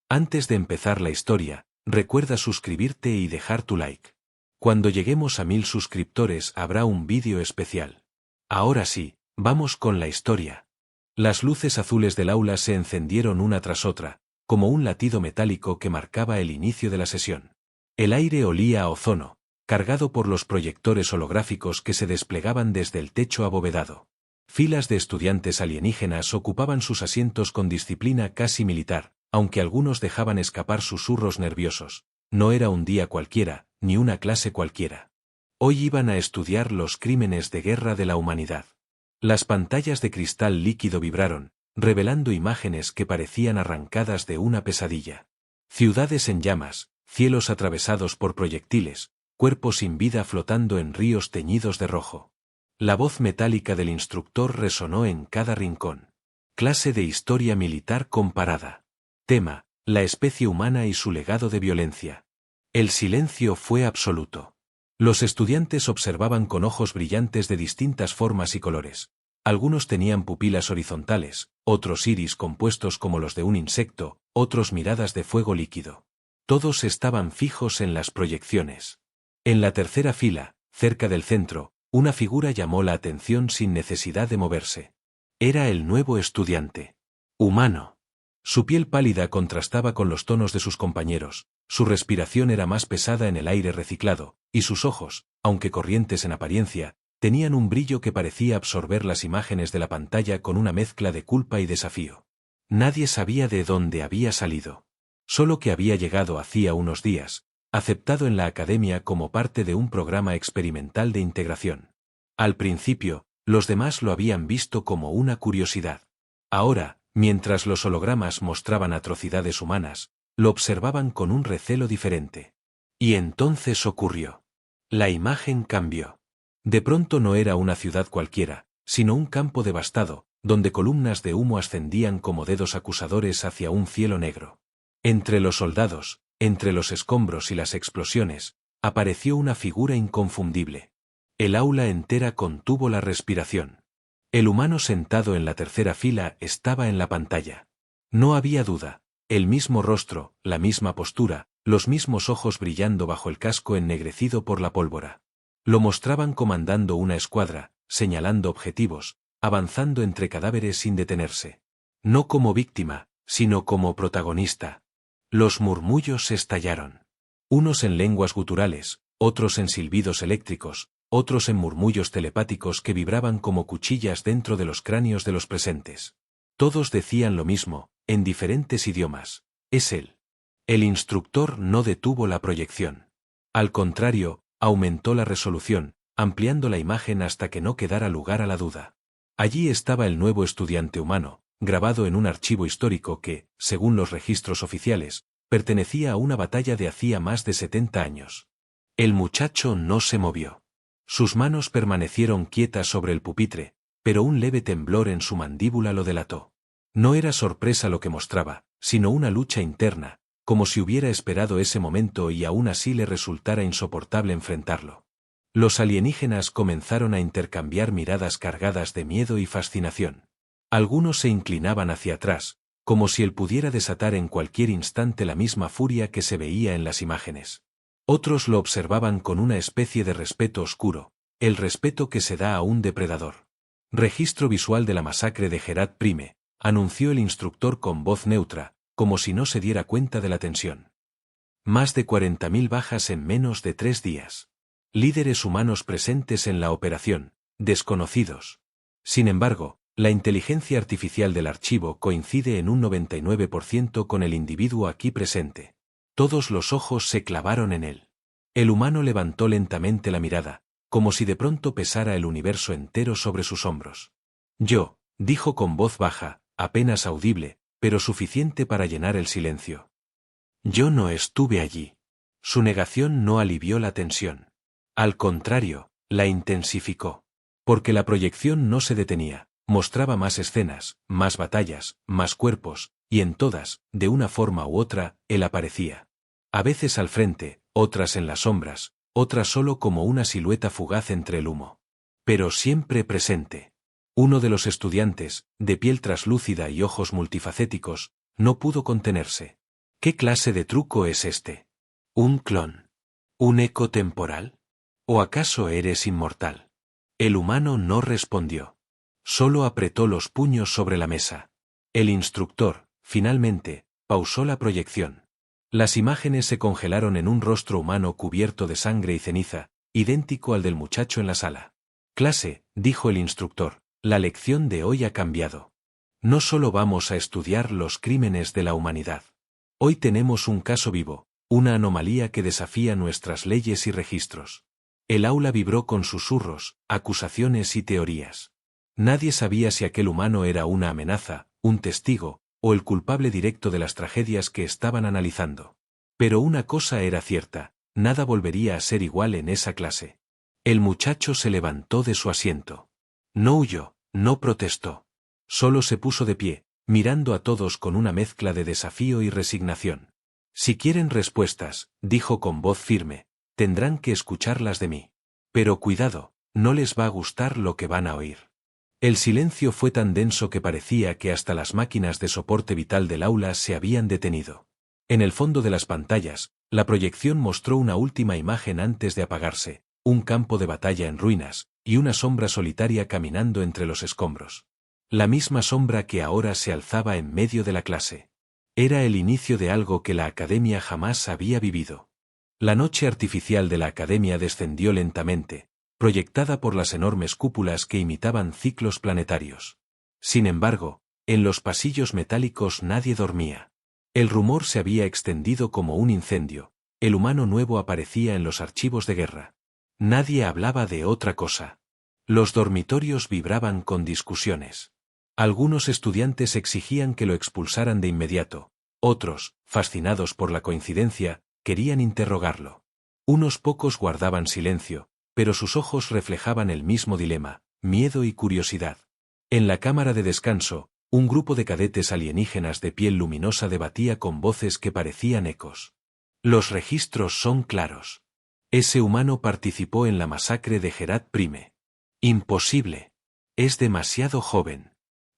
Antes de empezar la historia, recuerda suscribirte y dejar tu like. Cuando lleguemos a 1000 suscriptores habrá un vídeo especial. Ahora sí, vamos con la historia. Las luces azules del aula se encendieron una tras otra, como un latido metálico que marcaba el inicio de la sesión. El aire olía a ozono, cargado por los proyectores holográficos que se desplegaban desde el techo abovedado. Filas de estudiantes alienígenas ocupaban sus asientos con disciplina casi militar, aunque algunos dejaban escapar susurros nerviosos. No era un día cualquiera, ni una clase cualquiera. Hoy iban a estudiar los crímenes de guerra de la humanidad. Las pantallas de cristal líquido vibraron, revelando imágenes que parecían arrancadas de una pesadilla. Ciudades en llamas, cielos atravesados por proyectiles, cuerpos sin vida flotando en ríos teñidos de rojo. La voz metálica del instructor resonó en cada rincón. Clase de historia militar comparada. Tema: la especie humana y su legado de violencia. El silencio fue absoluto. Los estudiantes observaban con ojos brillantes de distintas formas y colores. Algunos tenían pupilas horizontales, otros iris compuestos como los de un insecto, otros miradas de fuego líquido. Todos estaban fijos en las proyecciones. En la tercera fila, cerca del centro, una figura llamó la atención sin necesidad de moverse. Era el nuevo estudiante. Humano. Su piel pálida contrastaba con los tonos de sus compañeros, su respiración era más pesada en el aire reciclado, y sus ojos, aunque corrientes en apariencia, tenían un brillo que parecía absorber las imágenes de la pantalla con una mezcla de culpa y desafío. Nadie sabía de dónde había salido. Solo que había llegado hacía unos días, aceptado en la academia como parte de un programa experimental de integración. Al principio, los demás lo habían visto como una curiosidad. Ahora, mientras los hologramas mostraban atrocidades humanas, lo observaban con un recelo diferente. Y entonces ocurrió. La imagen cambió. De pronto no era una ciudad cualquiera, sino un campo devastado, donde columnas de humo ascendían como dedos acusadores hacia un cielo negro. Entre los soldados, entre los escombros y las explosiones, apareció una figura inconfundible. El aula entera contuvo la respiración. El humano sentado en la tercera fila estaba en la pantalla. No había duda, el mismo rostro, la misma postura, los mismos ojos brillando bajo el casco ennegrecido por la pólvora. Lo mostraban comandando una escuadra, señalando objetivos, avanzando entre cadáveres sin detenerse. No como víctima, sino como protagonista. Los murmullos estallaron. Unos en lenguas guturales, otros en silbidos eléctricos, otros en murmullos telepáticos que vibraban como cuchillas dentro de los cráneos de los presentes. Todos decían lo mismo, en diferentes idiomas. Es él. El instructor no detuvo la proyección. Al contrario, aumentó la resolución, ampliando la imagen hasta que no quedara lugar a la duda. Allí estaba el nuevo estudiante humano, grabado en un archivo histórico que, según los registros oficiales, pertenecía a una batalla de hacía más de 70 años. El muchacho no se movió. Sus manos permanecieron quietas sobre el pupitre, pero un leve temblor en su mandíbula lo delató. No era sorpresa lo que mostraba, sino una lucha interna, como si hubiera esperado ese momento y aún así le resultara insoportable enfrentarlo. Los alienígenas comenzaron a intercambiar miradas cargadas de miedo y fascinación. Algunos se inclinaban hacia atrás, como si él pudiera desatar en cualquier instante la misma furia que se veía en las imágenes. Otros lo observaban con una especie de respeto oscuro, el respeto que se da a un depredador. Registro visual de la masacre de Gerard Prime, anunció el instructor con voz neutra, como si no se diera cuenta de la tensión. Más de 40.000 bajas en menos de 3 días. Líderes humanos presentes en la operación, desconocidos. Sin embargo, la inteligencia artificial del archivo coincide en un 99% con el individuo aquí presente. Todos los ojos se clavaron en él. El humano levantó lentamente la mirada, como si de pronto pesara el universo entero sobre sus hombros. Yo, dijo con voz baja, apenas audible, pero suficiente para llenar el silencio. Yo no estuve allí. Su negación no alivió la tensión. Al contrario, la intensificó. Porque la proyección no se detenía, mostraba más escenas, más batallas, más cuerpos, y en todas, de una forma u otra, él aparecía. A veces al frente, otras en las sombras, otras solo como una silueta fugaz entre el humo. Pero siempre presente. Uno de los estudiantes, de piel traslúcida y ojos multifacéticos, no pudo contenerse. ¿Qué clase de truco es este? ¿Un clon? ¿Un eco temporal? ¿O acaso eres inmortal? El humano no respondió. Solo apretó los puños sobre la mesa. El instructor, finalmente, pausó la proyección. Las imágenes se congelaron en un rostro humano cubierto de sangre y ceniza, idéntico al del muchacho en la sala. Clase, dijo el instructor, la lección de hoy ha cambiado. No solo vamos a estudiar los crímenes de la humanidad. Hoy tenemos un caso vivo, una anomalía que desafía nuestras leyes y registros. El aula vibró con susurros, acusaciones y teorías. Nadie sabía si aquel humano era una amenaza, un testigo, o el culpable directo de las tragedias que estaban analizando. Pero una cosa era cierta, nada volvería a ser igual en esa clase. El muchacho se levantó de su asiento. No huyó, no protestó. Solo se puso de pie, mirando a todos con una mezcla de desafío y resignación. Si quieren respuestas, dijo con voz firme, tendrán que escucharlas de mí. Pero cuidado, no les va a gustar lo que van a oír. El silencio fue tan denso que parecía que hasta las máquinas de soporte vital del aula se habían detenido. En el fondo de las pantallas, la proyección mostró una última imagen antes de apagarse, un campo de batalla en ruinas, y una sombra solitaria caminando entre los escombros. La misma sombra que ahora se alzaba en medio de la clase. Era el inicio de algo que la academia jamás había vivido. La noche artificial de la academia descendió lentamente, proyectada por las enormes cúpulas que imitaban ciclos planetarios. Sin embargo, en los pasillos metálicos nadie dormía. El rumor se había extendido como un incendio, el humano nuevo aparecía en los archivos de guerra. Nadie hablaba de otra cosa. Los dormitorios vibraban con discusiones. Algunos estudiantes exigían que lo expulsaran de inmediato, otros, fascinados por la coincidencia, querían interrogarlo. Unos pocos guardaban silencio, pero sus ojos reflejaban el mismo dilema, miedo y curiosidad. En la cámara de descanso, un grupo de cadetes alienígenas de piel luminosa debatía con voces que parecían ecos. Los registros son claros. Ese humano participó en la masacre de Gerard Prime. Imposible. Es demasiado joven.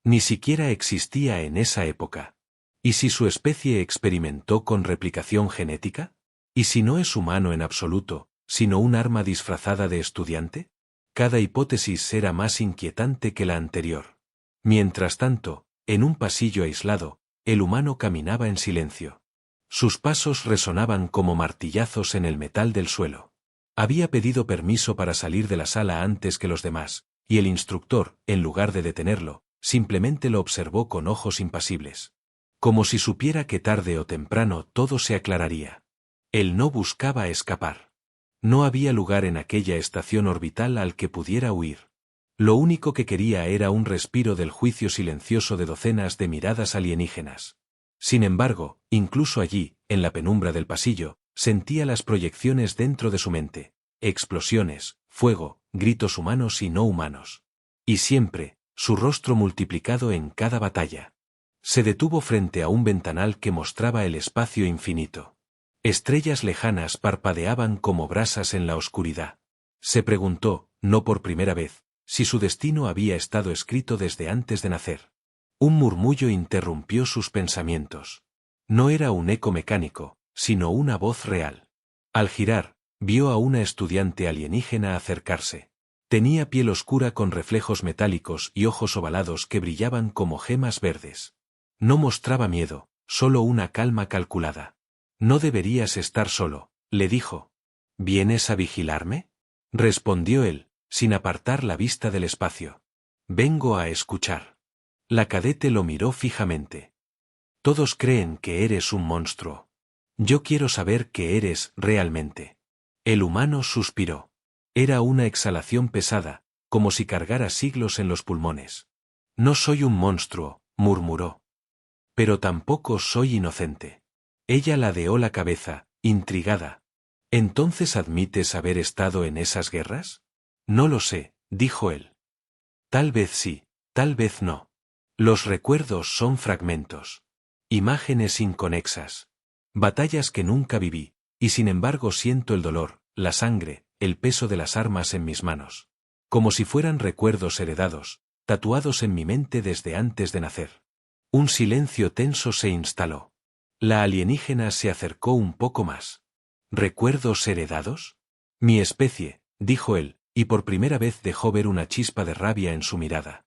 Ni siquiera existía en esa época. ¿Y si su especie experimentó con replicación genética? ¿Y si no es humano en absoluto, sino un arma disfrazada de estudiante? Cada hipótesis era más inquietante que la anterior. Mientras tanto, en un pasillo aislado, el humano caminaba en silencio. Sus pasos resonaban como martillazos en el metal del suelo. Había pedido permiso para salir de la sala antes que los demás, y el instructor, en lugar de detenerlo, simplemente lo observó con ojos impasibles. Como si supiera que tarde o temprano todo se aclararía. Él no buscaba escapar. No había lugar en aquella estación orbital al que pudiera huir. Lo único que quería era un respiro del juicio silencioso de docenas de miradas alienígenas. Sin embargo, incluso allí, en la penumbra del pasillo, sentía las proyecciones dentro de su mente. Explosiones, fuego, gritos humanos y no humanos. Y siempre, su rostro multiplicado en cada batalla. Se detuvo frente a un ventanal que mostraba el espacio infinito. Estrellas lejanas parpadeaban como brasas en la oscuridad. Se preguntó, no por primera vez, si su destino había estado escrito desde antes de nacer. Un murmullo interrumpió sus pensamientos. No era un eco mecánico, sino una voz real. Al girar, vio a una estudiante alienígena acercarse. Tenía piel oscura con reflejos metálicos y ojos ovalados que brillaban como gemas verdes. No mostraba miedo, solo una calma calculada. No deberías estar solo, le dijo. ¿Vienes a vigilarme? Respondió él, sin apartar la vista del espacio. Vengo a escuchar. La cadete lo miró fijamente. Todos creen que eres un monstruo. Yo quiero saber qué eres realmente. El humano suspiró. Era una exhalación pesada, como si cargara siglos en los pulmones. No soy un monstruo, murmuró. Pero tampoco soy inocente. Ella ladeó la cabeza, intrigada. ¿Entonces admites haber estado en esas guerras? No lo sé, dijo él. Tal vez sí, tal vez no. Los recuerdos son fragmentos. Imágenes inconexas. Batallas que nunca viví, y sin embargo siento el dolor, la sangre, el peso de las armas en mis manos. Como si fueran recuerdos heredados, tatuados en mi mente desde antes de nacer. Un silencio tenso se instaló. La alienígena se acercó un poco más. ¿Recuerdos heredados? Mi especie, dijo él, y por primera vez dejó ver una chispa de rabia en su mirada.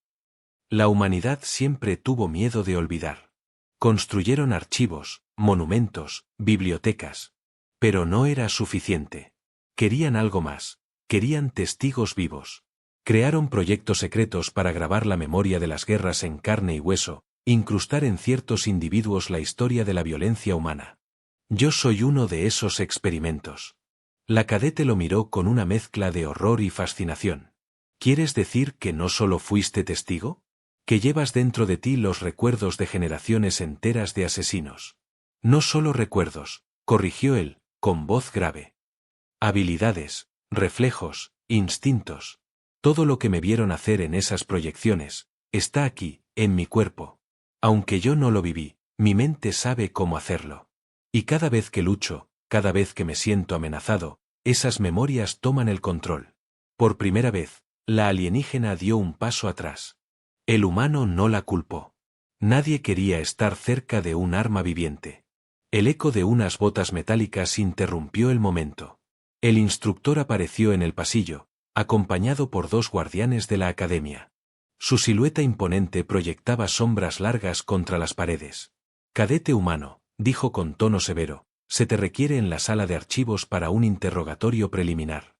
La humanidad siempre tuvo miedo de olvidar. Construyeron archivos, monumentos, bibliotecas. Pero no era suficiente. Querían algo más. Querían testigos vivos. Crearon proyectos secretos para grabar la memoria de las guerras en carne y hueso, incrustar en ciertos individuos la historia de la violencia humana. Yo soy uno de esos experimentos. La cadete lo miró con una mezcla de horror y fascinación. ¿Quieres decir que no solo fuiste testigo? ¿Que llevas dentro de ti los recuerdos de generaciones enteras de asesinos? No solo recuerdos, corrigió él, con voz grave. Habilidades, reflejos, instintos. Todo lo que me vieron hacer en esas proyecciones, está aquí, en mi cuerpo. Aunque yo no lo viví, mi mente sabe cómo hacerlo. Y cada vez que lucho, cada vez que me siento amenazado, esas memorias toman el control. Por primera vez, la alienígena dio un paso atrás. El humano no la culpó. Nadie quería estar cerca de un arma viviente. El eco de unas botas metálicas interrumpió el momento. El instructor apareció en el pasillo, acompañado por 2 guardianes de la academia. Su silueta imponente proyectaba sombras largas contra las paredes. Cadete humano, dijo con tono severo, se te requiere en la sala de archivos para un interrogatorio preliminar.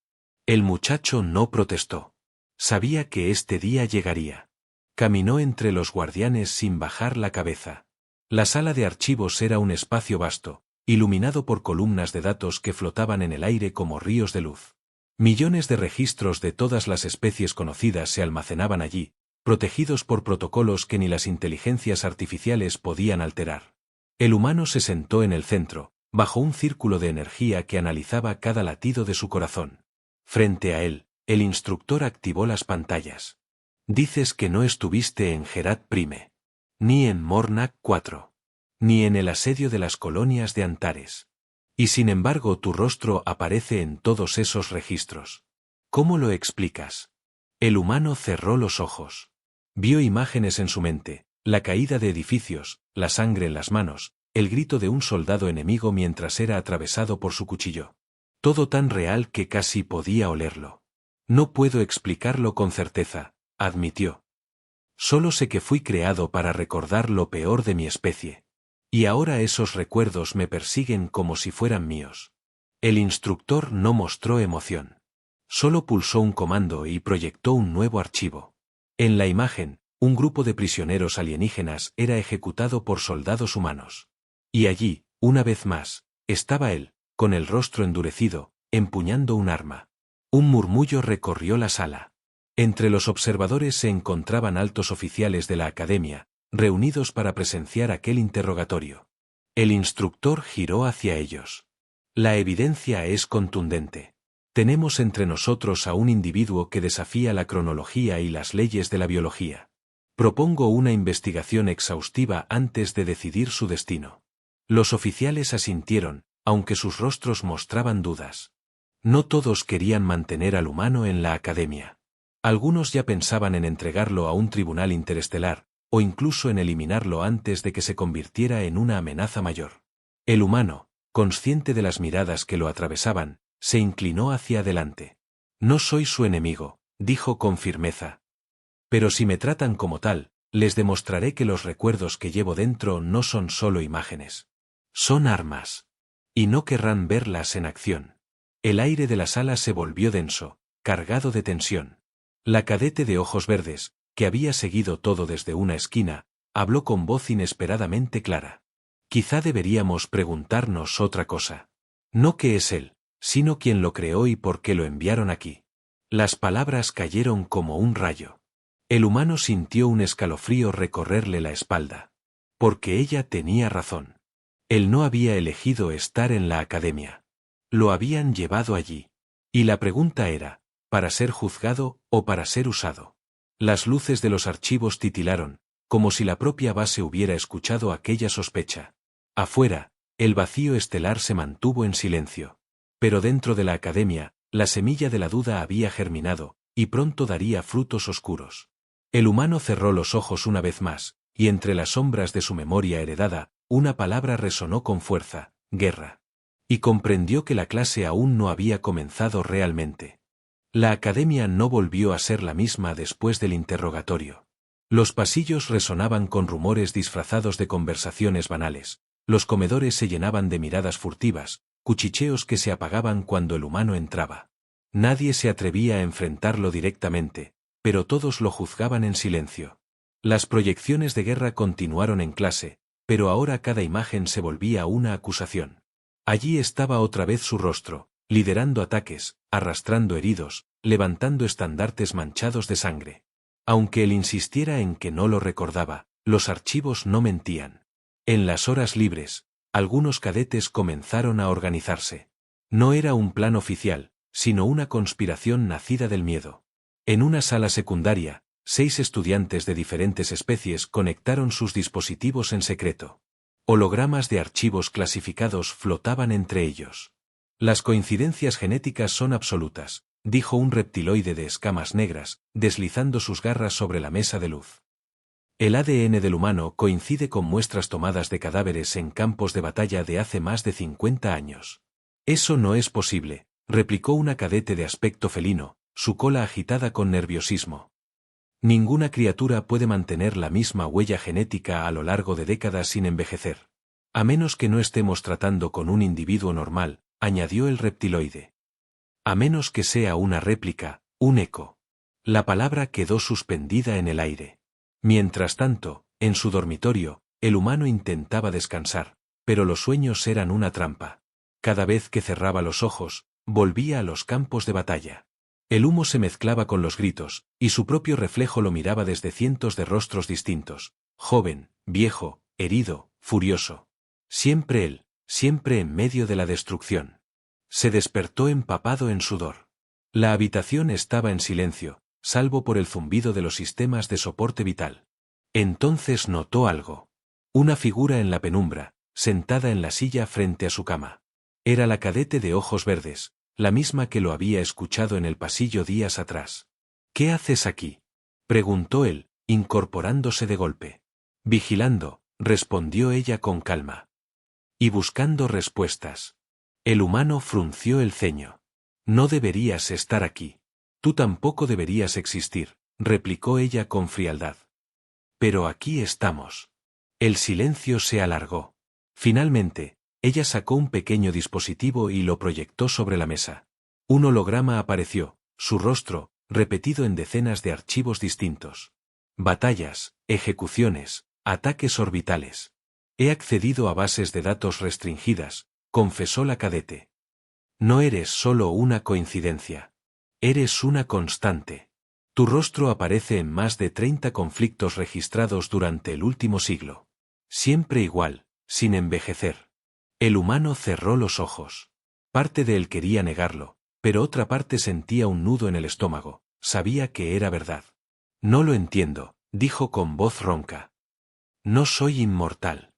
El muchacho no protestó. Sabía que este día llegaría. Caminó entre los guardianes sin bajar la cabeza. La sala de archivos era un espacio vasto, iluminado por columnas de datos que flotaban en el aire como ríos de luz. Millones de registros de todas las especies conocidas se almacenaban allí, protegidos por protocolos que ni las inteligencias artificiales podían alterar. El humano se sentó en el centro, bajo un círculo de energía que analizaba cada latido de su corazón. Frente a él, el instructor activó las pantallas. Dices que no estuviste en Gerat Prime, ni en Mornak 4, ni en el asedio de las colonias de Antares. Y sin embargo tu rostro aparece en todos esos registros. ¿Cómo lo explicas? El humano cerró los ojos. Vio imágenes en su mente, la caída de edificios, la sangre en las manos, el grito de un soldado enemigo mientras era atravesado por su cuchillo. Todo tan real que casi podía olerlo. No puedo explicarlo con certeza, admitió. Solo sé que fui creado para recordar lo peor de mi especie. Y ahora esos recuerdos me persiguen como si fueran míos. El instructor no mostró emoción. Solo pulsó un comando y proyectó un nuevo archivo. En la imagen, un grupo de prisioneros alienígenas era ejecutado por soldados humanos. Y allí, una vez más, estaba él, con el rostro endurecido, empuñando un arma. Un murmullo recorrió la sala. Entre los observadores se encontraban altos oficiales de la academia, reunidos para presenciar aquel interrogatorio. El instructor giró hacia ellos. La evidencia es contundente. Tenemos entre nosotros a un individuo que desafía la cronología y las leyes de la biología. Propongo una investigación exhaustiva antes de decidir su destino. Los oficiales asintieron, aunque sus rostros mostraban dudas. No todos querían mantener al humano en la academia. Algunos ya pensaban en entregarlo a un tribunal interestelar, o incluso en eliminarlo antes de que se convirtiera en una amenaza mayor. El humano, consciente de las miradas que lo atravesaban, se inclinó hacia adelante. No soy su enemigo, dijo con firmeza. Pero si me tratan como tal, les demostraré que los recuerdos que llevo dentro no son solo imágenes. Son armas. Y no querrán verlas en acción. El aire de la sala se volvió denso, cargado de tensión. La cadete de ojos verdes, que había seguido todo desde una esquina, habló con voz inesperadamente clara. Quizá deberíamos preguntarnos otra cosa. No qué es él, sino quién lo creó y por qué lo enviaron aquí. Las palabras cayeron como un rayo. El humano sintió un escalofrío recorrerle la espalda. Porque ella tenía razón. Él no había elegido estar en la academia. Lo habían llevado allí. Y la pregunta era, ¿para ser juzgado o para ser usado? Las luces de los archivos titilaron, como si la propia base hubiera escuchado aquella sospecha. Afuera, el vacío estelar se mantuvo en silencio. Pero dentro de la academia, la semilla de la duda había germinado, y pronto daría frutos oscuros. El humano cerró los ojos una vez más, y entre las sombras de su memoria heredada, una palabra resonó con fuerza: guerra. Y comprendió que la clase aún no había comenzado realmente. La academia no volvió a ser la misma después del interrogatorio. Los pasillos resonaban con rumores disfrazados de conversaciones banales, los comedores se llenaban de miradas furtivas, cuchicheos que se apagaban cuando el humano entraba. Nadie se atrevía a enfrentarlo directamente, pero todos lo juzgaban en silencio. Las proyecciones de guerra continuaron en clase, pero ahora cada imagen se volvía una acusación. Allí estaba otra vez su rostro, liderando ataques, arrastrando heridos, levantando estandartes manchados de sangre. Aunque él insistiera en que no lo recordaba, los archivos no mentían. En las horas libres, algunos cadetes comenzaron a organizarse. No era un plan oficial, sino una conspiración nacida del miedo. En una sala secundaria, 6 estudiantes de diferentes especies conectaron sus dispositivos en secreto. Hologramas de archivos clasificados flotaban entre ellos. Las coincidencias genéticas son absolutas, dijo un reptiloide de escamas negras, deslizando sus garras sobre la mesa de luz. El ADN del humano coincide con muestras tomadas de cadáveres en campos de batalla de hace más de 50 años. Eso no es posible, replicó una cadete de aspecto felino, su cola agitada con nerviosismo. Ninguna criatura puede mantener la misma huella genética a lo largo de décadas sin envejecer. A menos que no estemos tratando con un individuo normal, añadió el reptiloide. A menos que sea una réplica, un eco. La palabra quedó suspendida en el aire. Mientras tanto, en su dormitorio, el humano intentaba descansar, pero los sueños eran una trampa. Cada vez que cerraba los ojos, volvía a los campos de batalla. El humo se mezclaba con los gritos, y su propio reflejo lo miraba desde cientos de rostros distintos, joven, viejo, herido, furioso. Siempre él, siempre en medio de la destrucción. Se despertó empapado en sudor. La habitación estaba en silencio, salvo por el zumbido de los sistemas de soporte vital. Entonces notó algo. Una figura en la penumbra, sentada en la silla frente a su cama. Era la cadete de ojos verdes, la misma que lo había escuchado en el pasillo días atrás. ¿Qué haces aquí?, preguntó él, incorporándose de golpe. Vigilando, respondió ella con calma. Y buscando respuestas. El humano frunció el ceño. No deberías estar aquí. Tú tampoco deberías existir, replicó ella con frialdad. Pero aquí estamos. El silencio se alargó. Finalmente, ella sacó un pequeño dispositivo y lo proyectó sobre la mesa. Un holograma apareció, su rostro, repetido en decenas de archivos distintos. Batallas, ejecuciones, ataques orbitales. He accedido a bases de datos restringidas, confesó la cadete. No eres solo una coincidencia. Eres una constante. Tu rostro aparece en más de 30 conflictos registrados durante el último siglo. Siempre igual, sin envejecer. El humano cerró los ojos. Parte de él quería negarlo, pero otra parte sentía un nudo en el estómago, sabía que era verdad. No lo entiendo, dijo con voz ronca. No soy inmortal.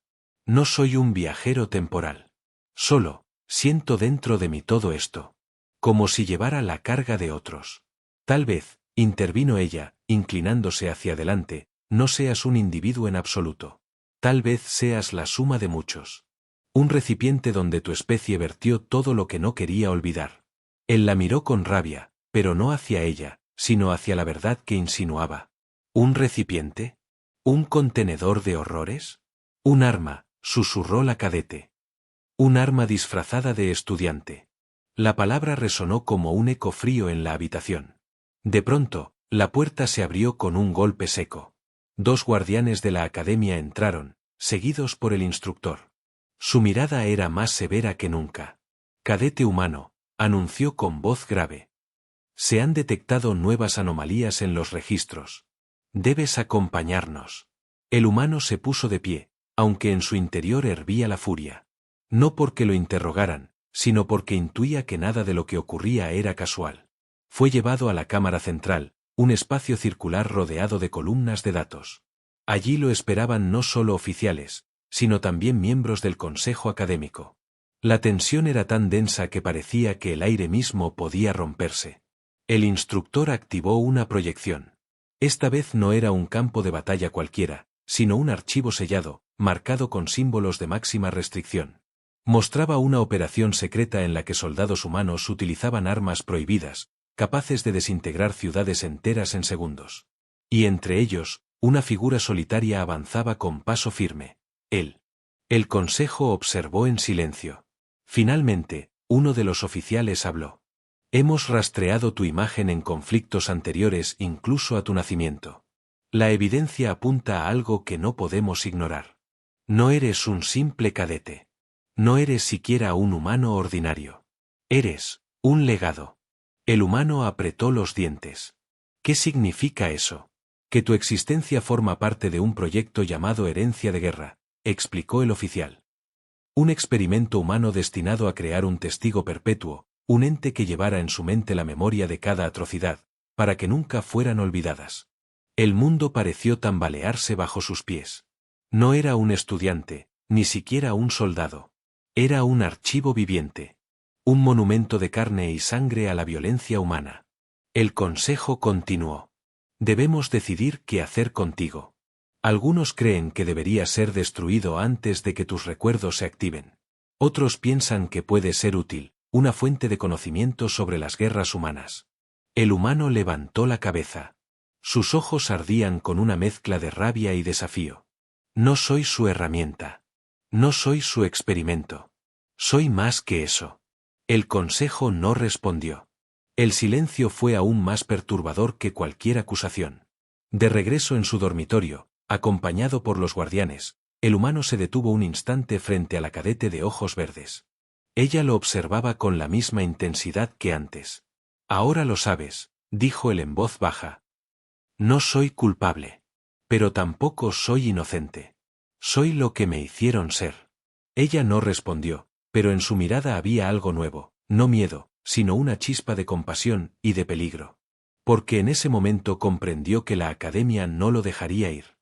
No soy un viajero temporal. Solo, siento dentro de mí todo esto. Como si llevara la carga de otros. Tal vez, intervino ella, inclinándose hacia adelante, no seas un individuo en absoluto. Tal vez seas la suma de muchos. Un recipiente donde tu especie vertió todo lo que no quería olvidar. Él la miró con rabia, pero no hacia ella, sino hacia la verdad que insinuaba. ¿Un recipiente? ¿Un contenedor de horrores? Un arma, susurró la cadete. Un arma disfrazada de estudiante. La palabra resonó como un eco frío en la habitación. De pronto, la puerta se abrió con un golpe seco. 2 guardianes de la academia entraron, seguidos por el instructor. Su mirada era más severa que nunca. Cadete humano, anunció con voz grave. Se han detectado nuevas anomalías en los registros. Debes acompañarnos. El humano se puso de pie, aunque en su interior hervía la furia. No porque lo interrogaran, sino porque intuía que nada de lo que ocurría era casual. Fue llevado a la cámara central, un espacio circular rodeado de columnas de datos. Allí lo esperaban no solo oficiales, sino también miembros del consejo académico. La tensión era tan densa que parecía que el aire mismo podía romperse. El instructor activó una proyección. Esta vez no era un campo de batalla cualquiera, sino un archivo sellado, marcado con símbolos de máxima restricción. Mostraba una operación secreta en la que soldados humanos utilizaban armas prohibidas, capaces de desintegrar ciudades enteras en segundos. Y entre ellos, una figura solitaria avanzaba con paso firme. Él. El consejo observó en silencio. Finalmente, uno de los oficiales habló. Hemos rastreado tu imagen en conflictos anteriores incluso a tu nacimiento. La evidencia apunta a algo que no podemos ignorar. No eres un simple cadete. No eres siquiera un humano ordinario. Eres un legado. El humano apretó los dientes. ¿Qué significa eso? Que tu existencia forma parte de un proyecto llamado Herencia de Guerra, explicó el oficial. Un experimento humano destinado a crear un testigo perpetuo, un ente que llevara en su mente la memoria de cada atrocidad, para que nunca fueran olvidadas. El mundo pareció tambalearse bajo sus pies. No era un estudiante, ni siquiera un soldado. Era un archivo viviente. Un monumento de carne y sangre a la violencia humana. El consejo continuó. Debemos decidir qué hacer contigo. Algunos creen que debería ser destruido antes de que tus recuerdos se activen. Otros piensan que puede ser útil, una fuente de conocimiento sobre las guerras humanas. El humano levantó la cabeza. Sus ojos ardían con una mezcla de rabia y desafío. No soy su herramienta. No soy su experimento. Soy más que eso. El consejo no respondió. El silencio fue aún más perturbador que cualquier acusación. De regreso en su dormitorio, acompañado por los guardianes, el humano se detuvo un instante frente a la cadete de ojos verdes. Ella lo observaba con la misma intensidad que antes. Ahora lo sabes, dijo él en voz baja. No soy culpable. Pero tampoco soy inocente. Soy lo que me hicieron ser. Ella no respondió, pero en su mirada había algo nuevo, no miedo, sino una chispa de compasión y de peligro. Porque en ese momento comprendió que la academia no lo dejaría ir.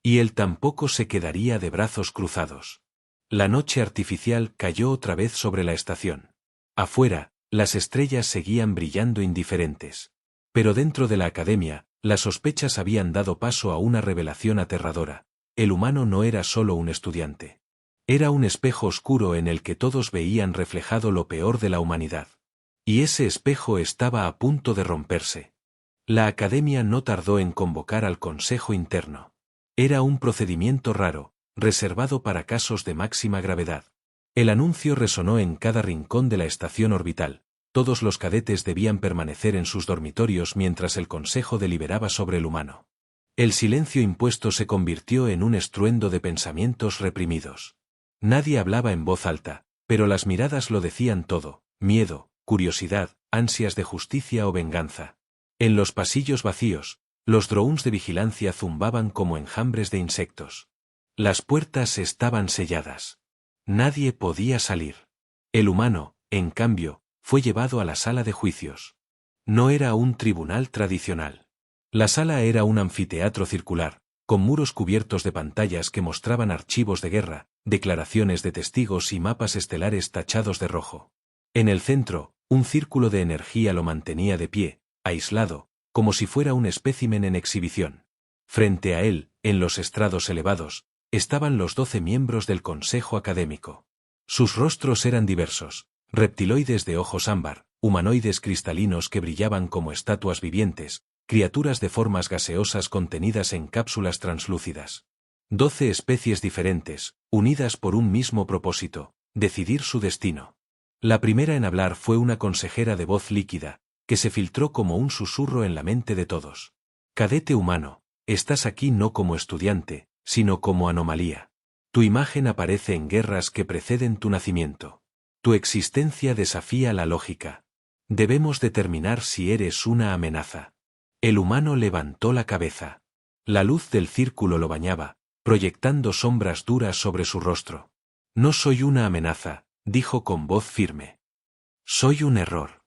Y él tampoco se quedaría de brazos cruzados. La noche artificial cayó otra vez sobre la estación. Afuera, las estrellas seguían brillando indiferentes. Pero dentro de la academia, las sospechas habían dado paso a una revelación aterradora. El humano no era solo un estudiante. Era un espejo oscuro en el que todos veían reflejado lo peor de la humanidad. Y ese espejo estaba a punto de romperse. La academia no tardó en convocar al consejo interno. Era un procedimiento raro, reservado para casos de máxima gravedad. El anuncio resonó en cada rincón de la estación orbital. Todos los cadetes debían permanecer en sus dormitorios mientras el consejo deliberaba sobre el humano. El silencio impuesto se convirtió en un estruendo de pensamientos reprimidos. Nadie hablaba en voz alta, pero las miradas lo decían todo: miedo, curiosidad, ansias de justicia o venganza. En los pasillos vacíos, los drones de vigilancia zumbaban como enjambres de insectos. Las puertas estaban selladas. Nadie podía salir. El humano, en cambio, fue llevado a la sala de juicios. No era un tribunal tradicional. La sala era un anfiteatro circular, con muros cubiertos de pantallas que mostraban archivos de guerra, declaraciones de testigos y mapas estelares tachados de rojo. En el centro, un círculo de energía lo mantenía de pie, aislado, como si fuera un espécimen en exhibición. Frente a él, en los estrados elevados, estaban los 12 miembros del consejo académico. Sus rostros eran diversos: reptiloides de ojos ámbar, humanoides cristalinos que brillaban como estatuas vivientes, criaturas de formas gaseosas contenidas en cápsulas translúcidas. 12 especies diferentes, unidas por un mismo propósito: decidir su destino. La primera en hablar fue una consejera de voz líquida, que se filtró como un susurro en la mente de todos. Cadete humano, estás aquí no como estudiante, sino como anomalía. Tu imagen aparece en guerras que preceden tu nacimiento. Tu existencia desafía la lógica. Debemos determinar si eres una amenaza. El humano levantó la cabeza. La luz del círculo lo bañaba, proyectando sombras duras sobre su rostro. No soy una amenaza, dijo con voz firme. Soy un error.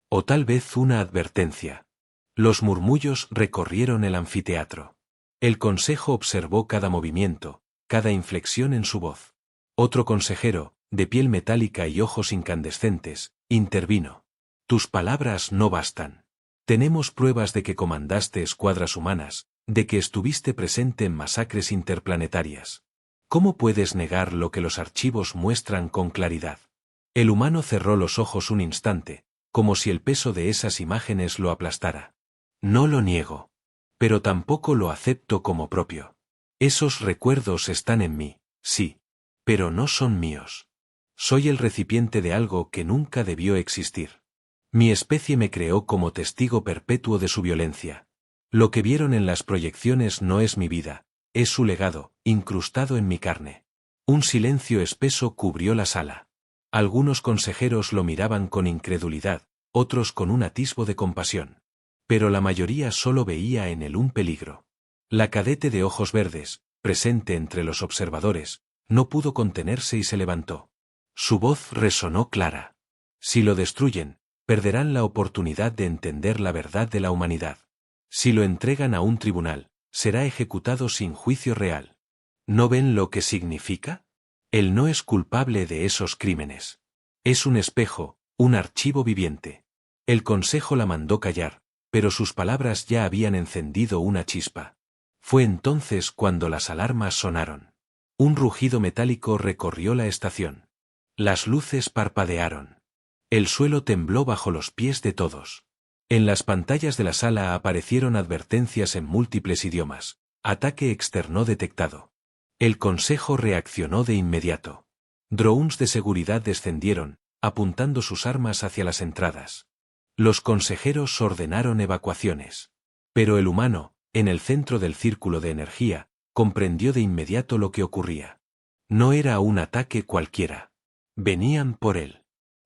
O tal vez una advertencia. Los murmullos recorrieron el anfiteatro. El consejo observó cada movimiento, cada inflexión en su voz. Otro consejero, de piel metálica y ojos incandescentes, intervino. Tus palabras no bastan. Tenemos pruebas de que comandaste escuadras humanas, de que estuviste presente en masacres interplanetarias. ¿Cómo puedes negar lo que los archivos muestran con claridad? El humano cerró los ojos un instante, como si el peso de esas imágenes lo aplastara. No lo niego. Pero tampoco lo acepto como propio. Esos recuerdos están en mí, sí. Pero no son míos. Soy el recipiente de algo que nunca debió existir. Mi especie me creó como testigo perpetuo de su violencia. Lo que vieron en las proyecciones no es mi vida, es su legado, incrustado en mi carne. Un silencio espeso cubrió la sala. Algunos consejeros lo miraban con incredulidad, otros con un atisbo de compasión. Pero la mayoría solo veía en él un peligro. La cadete de ojos verdes, presente entre los observadores, no pudo contenerse y se levantó. Su voz resonó clara. Si lo destruyen, perderán la oportunidad de entender la verdad de la humanidad. Si lo entregan a un tribunal, será ejecutado sin juicio real. ¿No ven lo que significa? Él no es culpable de esos crímenes. Es un espejo, un archivo viviente. El consejo la mandó callar, pero sus palabras ya habían encendido una chispa. Fue entonces cuando las alarmas sonaron. Un rugido metálico recorrió la estación. Las luces parpadearon. El suelo tembló bajo los pies de todos. En las pantallas de la sala aparecieron advertencias en múltiples idiomas. Ataque externo detectado. El consejo reaccionó de inmediato. Drones de seguridad descendieron, apuntando sus armas hacia las entradas. Los consejeros ordenaron evacuaciones. Pero el humano, en el centro del círculo de energía, comprendió de inmediato lo que ocurría. No era un ataque cualquiera. Venían por él.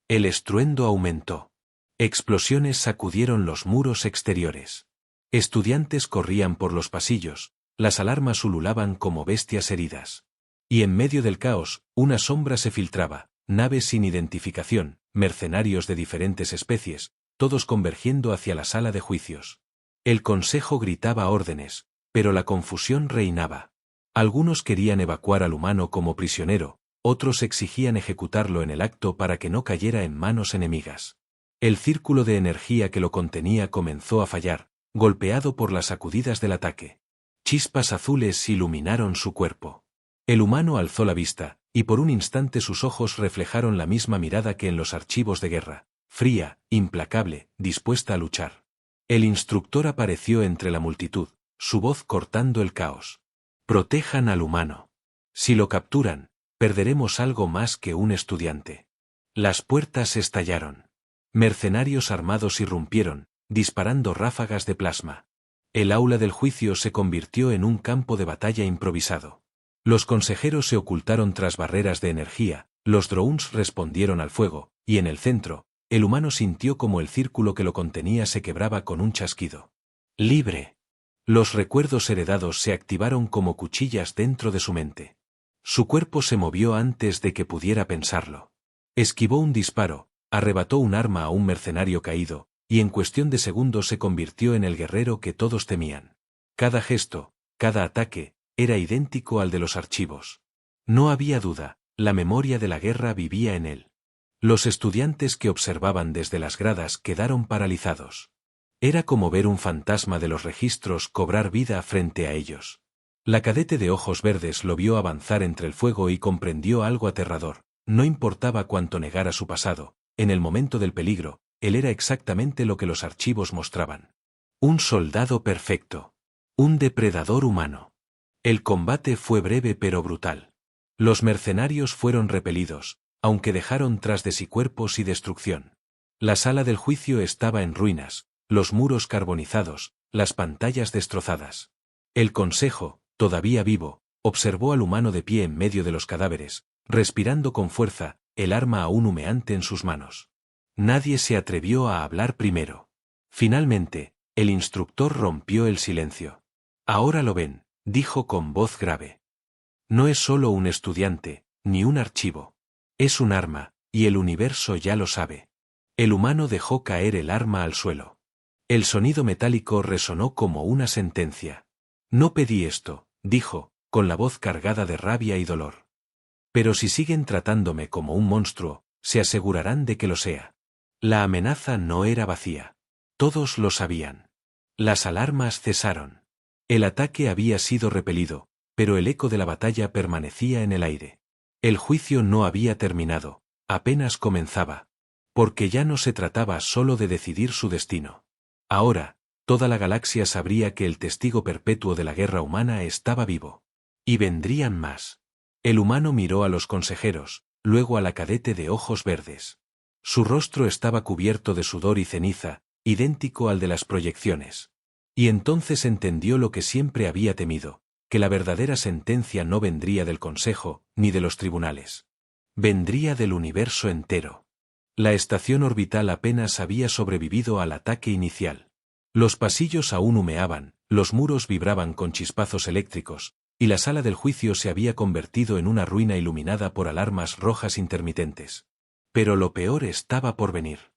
El estruendo aumentó. Explosiones sacudieron los muros exteriores. Estudiantes corrían por los pasillos, las alarmas ululaban como bestias heridas. Y en medio del caos, una sombra se filtraba, naves sin identificación, mercenarios de diferentes especies, todos convergiendo hacia la sala de juicios. El consejo gritaba órdenes, pero la confusión reinaba. Algunos querían evacuar al humano como prisionero, otros exigían ejecutarlo en el acto para que no cayera en manos enemigas. El círculo de energía que lo contenía comenzó a fallar, golpeado por las sacudidas del ataque. Chispas azules iluminaron su cuerpo. El humano alzó la vista, y por un instante sus ojos reflejaron la misma mirada que en los archivos de guerra, fría, implacable, dispuesta a luchar. El instructor apareció entre la multitud, su voz cortando el caos. Protejan al humano. Si lo capturan, perderemos algo más que un estudiante. Las puertas estallaron. Mercenarios armados irrumpieron, disparando ráfagas de plasma. El aula del juicio se convirtió en un campo de batalla improvisado. Los consejeros se ocultaron tras barreras de energía, los drones respondieron al fuego, y en el centro, el humano sintió como el círculo que lo contenía se quebraba con un chasquido. ¡Libre! Los recuerdos heredados se activaron como cuchillas dentro de su mente. Su cuerpo se movió antes de que pudiera pensarlo. Esquivó un disparo, arrebató un arma a un mercenario caído, y en cuestión de segundos se convirtió en el guerrero que todos temían. Cada gesto, cada ataque, era idéntico al de los archivos. No había duda, la memoria de la guerra vivía en él. Los estudiantes que observaban desde las gradas quedaron paralizados. Era como ver un fantasma de los registros cobrar vida frente a ellos. La cadete de ojos verdes lo vio avanzar entre el fuego y comprendió algo aterrador. No importaba cuánto negara su pasado, en el momento del peligro, él era exactamente lo que los archivos mostraban. Un soldado perfecto. Un depredador humano. El combate fue breve pero brutal. Los mercenarios fueron repelidos, aunque dejaron tras de sí cuerpos y destrucción. La sala del juicio estaba en ruinas, los muros carbonizados, las pantallas destrozadas. El consejo, todavía vivo, observó al humano de pie en medio de los cadáveres, respirando con fuerza, el arma aún humeante en sus manos. Nadie se atrevió a hablar primero. Finalmente, el instructor rompió el silencio. Ahora lo ven, dijo con voz grave. No es solo un estudiante, ni un archivo. Es un arma, y el universo ya lo sabe. El humano dejó caer el arma al suelo. El sonido metálico resonó como una sentencia. No pedí esto, dijo, con la voz cargada de rabia y dolor. Pero si siguen tratándome como un monstruo, se asegurarán de que lo sea. La amenaza no era vacía. Todos lo sabían. Las alarmas cesaron. El ataque había sido repelido, pero el eco de la batalla permanecía en el aire. El juicio no había terminado, apenas comenzaba. Porque ya no se trataba solo de decidir su destino. Ahora, toda la galaxia sabría que el testigo perpetuo de la guerra humana estaba vivo. Y vendrían más. El humano miró a los consejeros, luego a la cadete de ojos verdes. Su rostro estaba cubierto de sudor y ceniza, idéntico al de las proyecciones. Y entonces entendió lo que siempre había temido, que la verdadera sentencia no vendría del Consejo, ni de los tribunales. Vendría del universo entero. La estación orbital apenas había sobrevivido al ataque inicial. Los pasillos aún humeaban, los muros vibraban con chispazos eléctricos, y la sala del juicio se había convertido en una ruina iluminada por alarmas rojas intermitentes. Pero lo peor estaba por venir.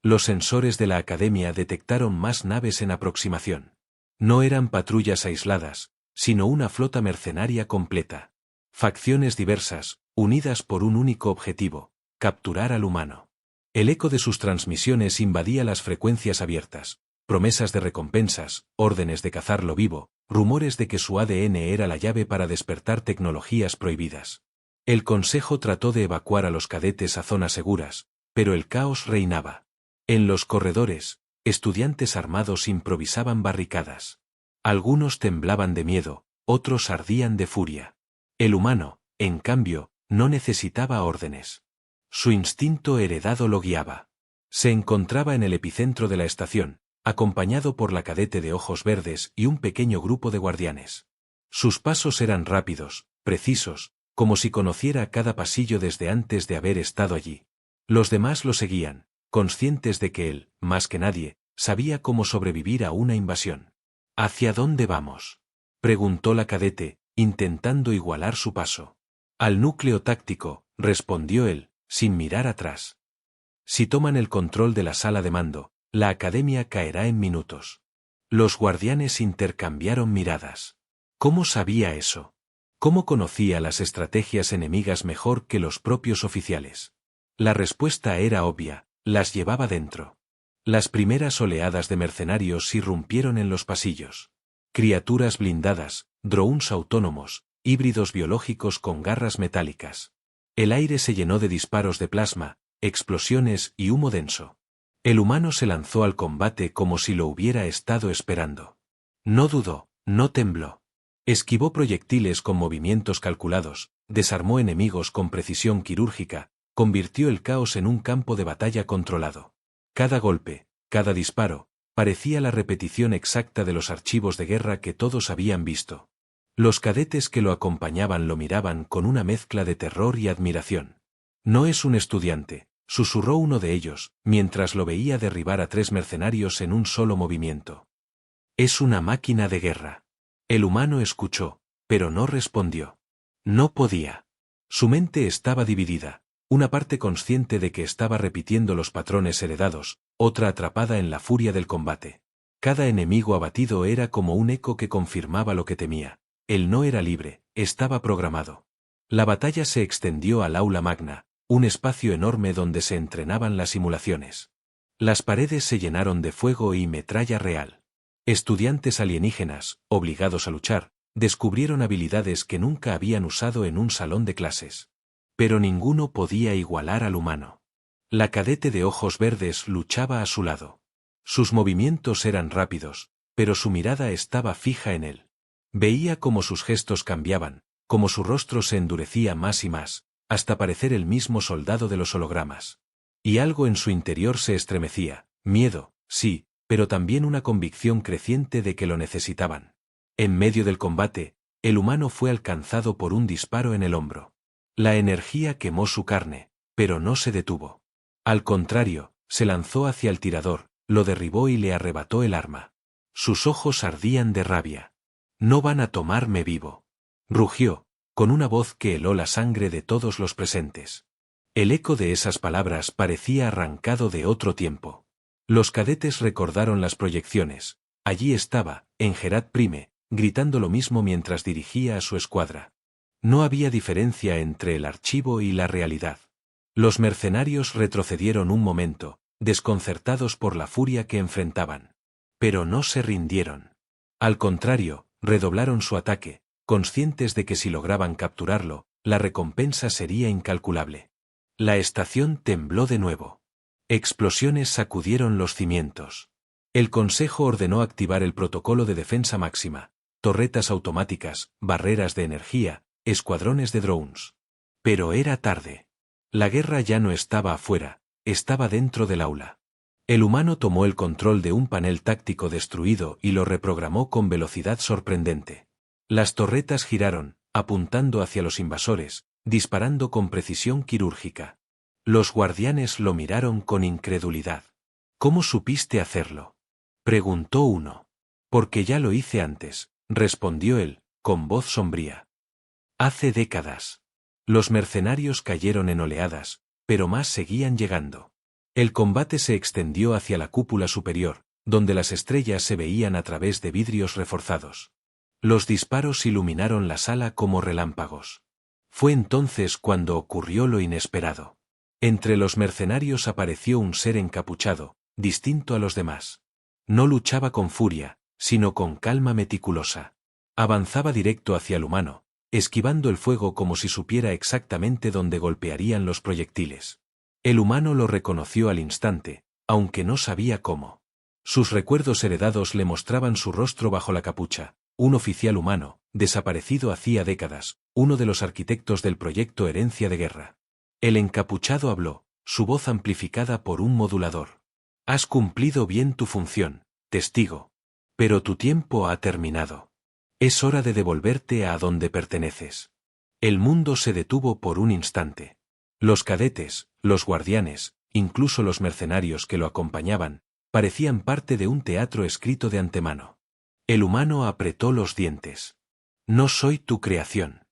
Los sensores de la Academia detectaron más naves en aproximación. No eran patrullas aisladas, sino una flota mercenaria completa. Facciones diversas, unidas por un único objetivo: capturar al humano. El eco de sus transmisiones invadía las frecuencias abiertas: promesas de recompensas, órdenes de cazarlo vivo, rumores de que su ADN era la llave para despertar tecnologías prohibidas. El Consejo trató de evacuar a los cadetes a zonas seguras, pero el caos reinaba. En los corredores, estudiantes armados improvisaban barricadas. Algunos temblaban de miedo, otros ardían de furia. El humano, en cambio, no necesitaba órdenes. Su instinto heredado lo guiaba. Se encontraba en el epicentro de la estación, acompañado por la cadete de ojos verdes y un pequeño grupo de guardianes. Sus pasos eran rápidos, precisos, como si conociera cada pasillo desde antes de haber estado allí. Los demás lo seguían, conscientes de que él, más que nadie, sabía cómo sobrevivir a una invasión. ¿Hacia dónde vamos?, preguntó la cadete, intentando igualar su paso. Al núcleo táctico, respondió él, sin mirar atrás. Si toman el control de la sala de mando, la Academia caerá en minutos. Los guardianes intercambiaron miradas. ¿Cómo sabía eso? ¿Cómo conocía las estrategias enemigas mejor que los propios oficiales? La respuesta era obvia: las llevaba dentro. Las primeras oleadas de mercenarios irrumpieron en los pasillos. Criaturas blindadas, drones autónomos, híbridos biológicos con garras metálicas. El aire se llenó de disparos de plasma, explosiones y humo denso. El humano se lanzó al combate como si lo hubiera estado esperando. No dudó, no tembló. Esquivó proyectiles con movimientos calculados, desarmó enemigos con precisión quirúrgica, convirtió el caos en un campo de batalla controlado. Cada golpe, cada disparo, parecía la repetición exacta de los archivos de guerra que todos habían visto. Los cadetes que lo acompañaban lo miraban con una mezcla de terror y admiración. «No es un estudiante», susurró uno de ellos, mientras lo veía derribar a 3 mercenarios en un solo movimiento. «Es una máquina de guerra». El humano escuchó, pero no respondió. No podía. Su mente estaba dividida, una parte consciente de que estaba repitiendo los patrones heredados, otra atrapada en la furia del combate. Cada enemigo abatido era como un eco que confirmaba lo que temía: él no era libre, estaba programado. La batalla se extendió al aula magna, un espacio enorme donde se entrenaban las simulaciones. Las paredes se llenaron de fuego y metralla real. Estudiantes alienígenas, obligados a luchar, descubrieron habilidades que nunca habían usado en un salón de clases. Pero ninguno podía igualar al humano. La cadete de ojos verdes luchaba a su lado. Sus movimientos eran rápidos, pero su mirada estaba fija en él. Veía cómo sus gestos cambiaban, cómo su rostro se endurecía más y más, hasta parecer el mismo soldado de los hologramas. Y algo en su interior se estremecía: miedo, sí, pero también una convicción creciente de que lo necesitaban. En medio del combate, el humano fue alcanzado por un disparo en el hombro. La energía quemó su carne, pero no se detuvo. Al contrario, se lanzó hacia el tirador, lo derribó y le arrebató el arma. Sus ojos ardían de rabia. «No van a tomarme vivo», rugió, con una voz que heló la sangre de todos los presentes. El eco de esas palabras parecía arrancado de otro tiempo. Los cadetes recordaron las proyecciones. Allí estaba, en Gerat Prime, gritando lo mismo mientras dirigía a su escuadra. No había diferencia entre el archivo y la realidad. Los mercenarios retrocedieron un momento, desconcertados por la furia que enfrentaban. Pero no se rindieron. Al contrario, redoblaron su ataque, conscientes de que si lograban capturarlo, la recompensa sería incalculable. La estación tembló de nuevo. Explosiones sacudieron los cimientos. El Consejo ordenó activar el protocolo de defensa máxima, torretas automáticas, barreras de energía, escuadrones de drones. Pero era tarde. La guerra ya no estaba afuera, estaba dentro del aula. El humano tomó el control de un panel táctico destruido y lo reprogramó con velocidad sorprendente. Las torretas giraron, apuntando hacia los invasores, disparando con precisión quirúrgica. Los guardianes lo miraron con incredulidad. ¿Cómo supiste hacerlo?, preguntó uno. Porque ya lo hice antes, respondió él, con voz sombría. Hace décadas. Los mercenarios cayeron en oleadas, pero más seguían llegando. El combate se extendió hacia la cúpula superior, donde las estrellas se veían a través de vidrios reforzados. Los disparos iluminaron la sala como relámpagos. Fue entonces cuando ocurrió lo inesperado. Entre los mercenarios apareció un ser encapuchado, distinto a los demás. No luchaba con furia, sino con calma meticulosa. Avanzaba directo hacia el humano, esquivando el fuego como si supiera exactamente dónde golpearían los proyectiles. El humano lo reconoció al instante, aunque no sabía cómo. Sus recuerdos heredados le mostraban su rostro bajo la capucha, un oficial humano, desaparecido hacía décadas, uno de los arquitectos del proyecto Herencia de Guerra. El encapuchado habló, su voz amplificada por un modulador. Has cumplido bien tu función, testigo. Pero tu tiempo ha terminado. Es hora de devolverte a donde perteneces. El mundo se detuvo por un instante. Los cadetes, los guardianes, incluso los mercenarios que lo acompañaban, parecían parte de un teatro escrito de antemano. El humano apretó los dientes. No soy tu creación.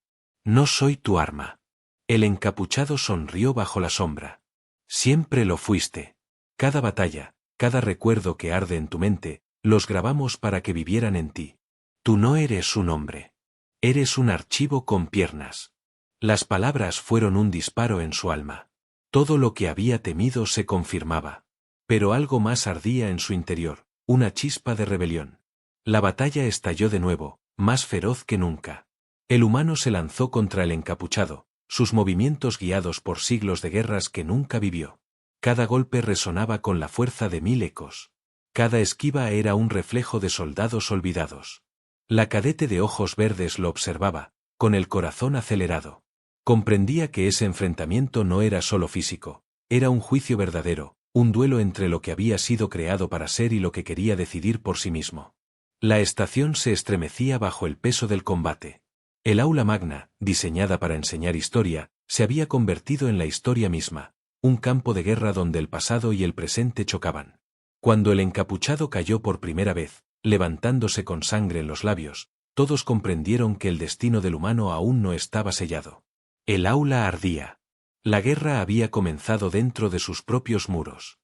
No soy tu arma. El encapuchado sonrió bajo la sombra. Siempre lo fuiste. Cada batalla, cada recuerdo que arde en tu mente, los grabamos para que vivieran en ti. Tú no eres un hombre. Eres un archivo con piernas. Las palabras fueron un disparo en su alma. Todo lo que había temido se confirmaba. Pero algo más ardía en su interior, una chispa de rebelión. La batalla estalló de nuevo, más feroz que nunca. El humano se lanzó contra el encapuchado, sus movimientos guiados por siglos de guerras que nunca vivió. Cada golpe resonaba con la fuerza de 1000 ecos. Cada esquiva era un reflejo de soldados olvidados. La cadete de ojos verdes lo observaba, con el corazón acelerado. Comprendía que ese enfrentamiento no era solo físico, era un juicio verdadero, un duelo entre lo que había sido creado para ser y lo que quería decidir por sí mismo. La estación se estremecía bajo el peso del combate. El aula magna, diseñada para enseñar historia, se había convertido en la historia misma, un campo de guerra donde el pasado y el presente chocaban. Cuando el encapuchado cayó por primera vez, levantándose con sangre en los labios, todos comprendieron que el destino del humano aún no estaba sellado. El aula ardía. La guerra había comenzado dentro de sus propios muros.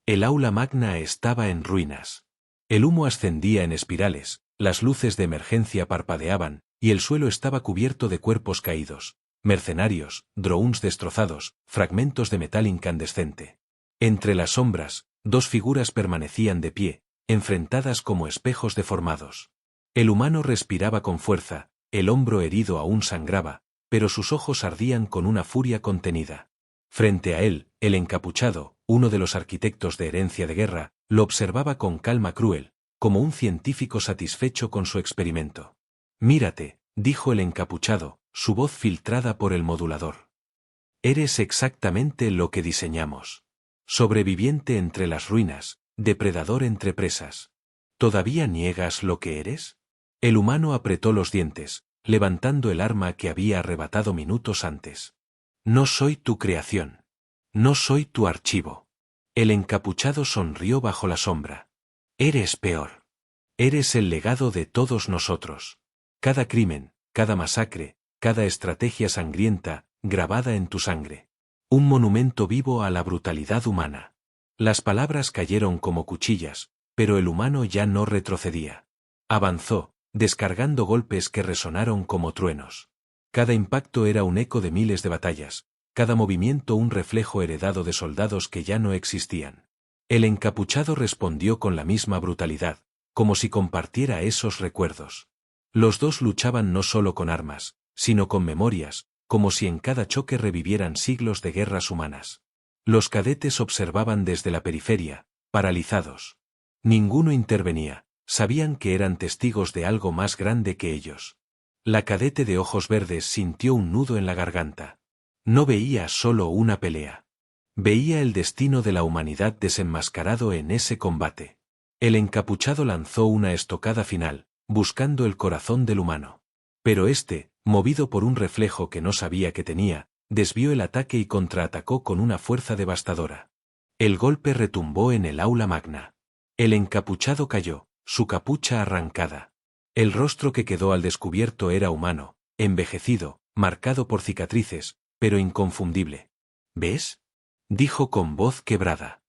El aula magna estaba en ruinas. El humo ascendía en espirales, las luces de emergencia parpadeaban, y el suelo estaba cubierto de cuerpos caídos, mercenarios, drones destrozados, fragmentos de metal incandescente. Entre las sombras, dos figuras permanecían de pie, enfrentadas como espejos deformados. El humano respiraba con fuerza, el hombro herido aún sangraba, pero sus ojos ardían con una furia contenida. Frente a él, el encapuchado, uno de los arquitectos de Herencia de Guerra, lo observaba con calma cruel, como un científico satisfecho con su experimento. Mírate, dijo el encapuchado, su voz filtrada por el modulador. Eres exactamente lo que diseñamos. Sobreviviente entre las ruinas, depredador entre presas. ¿Todavía niegas lo que eres? El humano apretó los dientes, levantando el arma que había arrebatado minutos antes. No soy tu creación. No soy tu archivo. El encapuchado sonrió bajo la sombra. Eres peor. Eres el legado de todos nosotros. Cada crimen, cada masacre, cada estrategia sangrienta, grabada en tu sangre. Un monumento vivo a la brutalidad humana. Las palabras cayeron como cuchillas, pero el humano ya no retrocedía. Avanzó, descargando golpes que resonaron como truenos. Cada impacto era un eco de miles de batallas, cada movimiento un reflejo heredado de soldados que ya no existían. El encapuchado respondió con la misma brutalidad, como si compartiera esos recuerdos. Los dos luchaban no solo con armas, sino con memorias, como si en cada choque revivieran siglos de guerras humanas. Los cadetes observaban desde la periferia, paralizados. Ninguno intervenía, sabían que eran testigos de algo más grande que ellos. La cadete de ojos verdes sintió un nudo en la garganta. No veía solo una pelea. Veía el destino de la humanidad desenmascarado en ese combate. El encapuchado lanzó una estocada final, buscando el corazón del humano. Pero este, movido por un reflejo que no sabía que tenía, desvió el ataque y contraatacó con una fuerza devastadora. El golpe retumbó en el aula magna. El encapuchado cayó, su capucha arrancada. El rostro que quedó al descubierto era humano, envejecido, marcado por cicatrices, pero inconfundible. ¿Ves?, dijo con voz quebrada.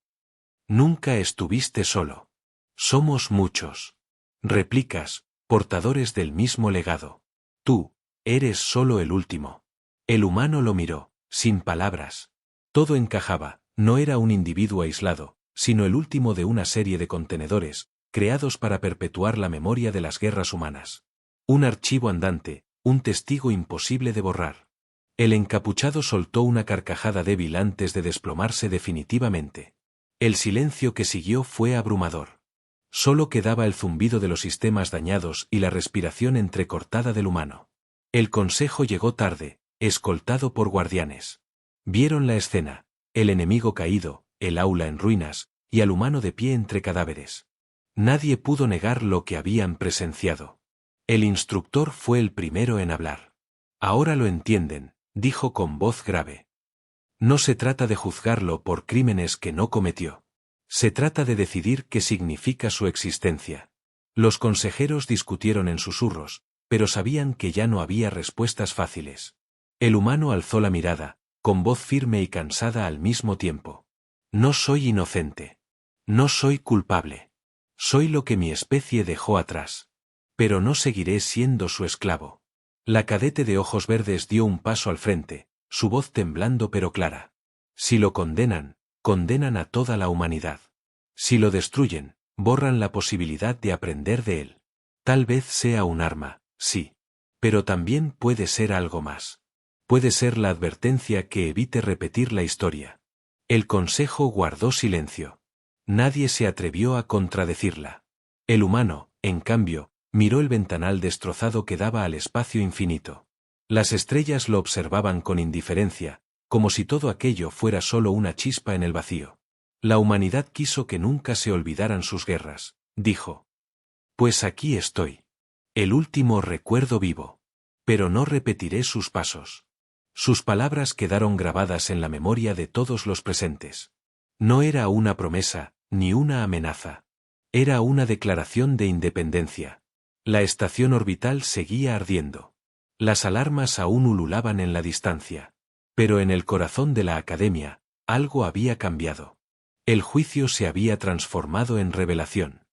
Nunca estuviste solo. Somos muchos. Replicas, portadores del mismo legado. Tú, eres solo el último. El humano lo miró, sin palabras. Todo encajaba, no era un individuo aislado, sino el último de una serie de contenedores, creados para perpetuar la memoria de las guerras humanas. Un archivo andante, un testigo imposible de borrar. El encapuchado soltó una carcajada débil antes de desplomarse definitivamente. El silencio que siguió fue abrumador. Solo quedaba el zumbido de los sistemas dañados y la respiración entrecortada del humano. El consejo llegó tarde, escoltado por guardianes. Vieron la escena, el enemigo caído, el aula en ruinas, y al humano de pie entre cadáveres. Nadie pudo negar lo que habían presenciado. El instructor fue el primero en hablar. Ahora lo entienden, dijo con voz grave. No se trata de juzgarlo por crímenes que no cometió. Se trata de decidir qué significa su existencia. Los consejeros discutieron en susurros, pero sabían que ya no había respuestas fáciles. El humano alzó la mirada, con voz firme y cansada al mismo tiempo. No soy inocente. No soy culpable. Soy lo que mi especie dejó atrás. Pero no seguiré siendo su esclavo. La cadete de ojos verdes dio un paso al frente, su voz temblando pero clara. Si lo condenan, condenan a toda la humanidad. Si lo destruyen, borran la posibilidad de aprender de él. Tal vez sea un arma, sí. Pero también puede ser algo más. Puede ser la advertencia que evite repetir la historia. El consejo guardó silencio. Nadie se atrevió a contradecirla. El humano, en cambio, miró el ventanal destrozado que daba al espacio infinito. Las estrellas lo observaban con indiferencia, como si todo aquello fuera solo una chispa en el vacío. La humanidad quiso que nunca se olvidaran sus guerras, dijo. Pues aquí estoy. El último recuerdo vivo. Pero no repetiré sus pasos. Sus palabras quedaron grabadas en la memoria de todos los presentes. No era una promesa, ni una amenaza. Era una declaración de independencia. La estación orbital seguía ardiendo. Las alarmas aún ululaban en la distancia. Pero en el corazón de la academia, algo había cambiado. El juicio se había transformado en revelación.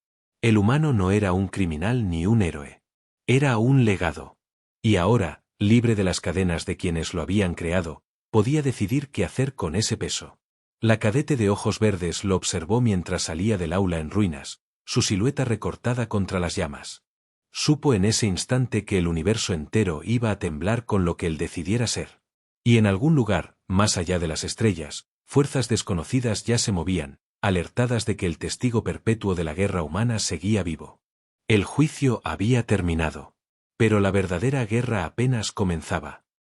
El humano no era un criminal ni un héroe. Era un legado. Y ahora, libre de las cadenas de quienes lo habían creado, podía decidir qué hacer con ese peso. La cadete de ojos verdes lo observó mientras salía del aula en ruinas, su silueta recortada contra las llamas. Supo en ese instante que el universo entero iba a temblar con lo que él decidiera ser. Y en algún lugar, más allá de las estrellas, fuerzas desconocidas ya se movían, alertadas de que el testigo perpetuo de la guerra humana seguía vivo. El juicio había terminado. Pero la verdadera guerra apenas comenzaba.